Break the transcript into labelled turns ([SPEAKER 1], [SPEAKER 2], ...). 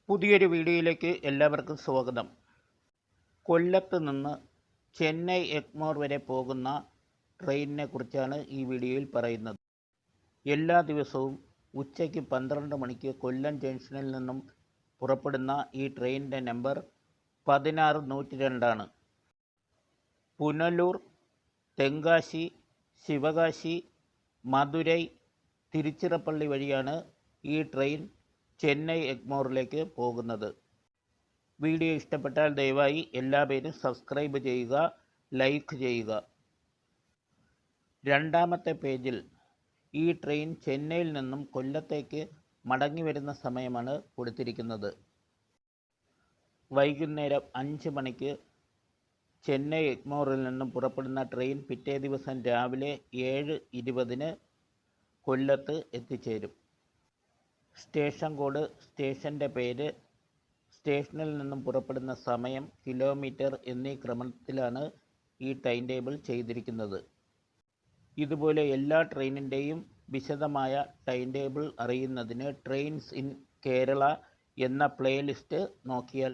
[SPEAKER 1] പുതിയൊരു വീഡിയോയിലേക്ക് എല്ലാവർക്കും സ്വാഗതം. കൊല്ലത്ത് നിന്ന് ചെന്നൈ എഗ്മോർ വരെ പോകുന്ന ട്രെയിനിനെ കുറിച്ചാണ് ഈ വീഡിയോയിൽ പറയുന്നത്. എല്ലാ ദിവസവും ഉച്ചയ്ക്ക് 12 മണിക്ക് കൊല്ലം ജംഗ്ഷനിൽ നിന്നും പുറപ്പെടുന്ന ഈ ട്രെയിനിൻ്റെ നമ്പർ 16102 ആണ്. പുനലൂർ, തെങ്കാശി, ശിവകാശി, മധുരൈ, തിരുച്ചിറപ്പള്ളി വഴിയാണ് ഈ ട്രെയിൻ ചെന്നൈ എഗ്മോറിലേക്ക് പോകുന്നത്. വീഡിയോ ഇഷ്ടപ്പെട്ടാൽ ദയവായി എല്ലാവരും സബ്സ്ക്രൈബ് ചെയ്യുക, ലൈക്ക് ചെയ്യുക. രണ്ടാമത്തെ പേജിൽ ഈ ട്രെയിൻ ചെന്നൈയിൽ നിന്നും കൊല്ലത്തേക്ക് മടങ്ങി വരുന്ന സമയമാണ് കൊടുത്തിരിക്കുന്നത്. വൈകുന്നേരം 5 മണിക്ക് ചെന്നൈ എഗ്മോറിൽ നിന്നും പുറപ്പെടുന്ന ട്രെയിൻ പിറ്റേ ദിവസം രാവിലെ 7:20 കൊല്ലത്ത് എത്തിച്ചേരും. സ്റ്റേഷൻ കോഡ്, സ്റ്റേഷൻ്റെ പേര്, സ്റ്റേഷനിൽ നിന്നും പുറപ്പെടുന്ന സമയം, കിലോമീറ്റർ എന്നീ ക്രമത്തിലാണ് ഈ ടൈം ടേബിൾ ചെയ്തിരിക്കുന്നത്. ഇതുപോലെ എല്ലാ ട്രെയിനിൻ്റെയും വിശദമായ ടൈം ടേബിൾ അറിയുന്നതിന് ട്രെയിൻസ് ഇൻ കേരള എന്ന പ്ലേലിസ്റ്റ് നോക്കിയാൽ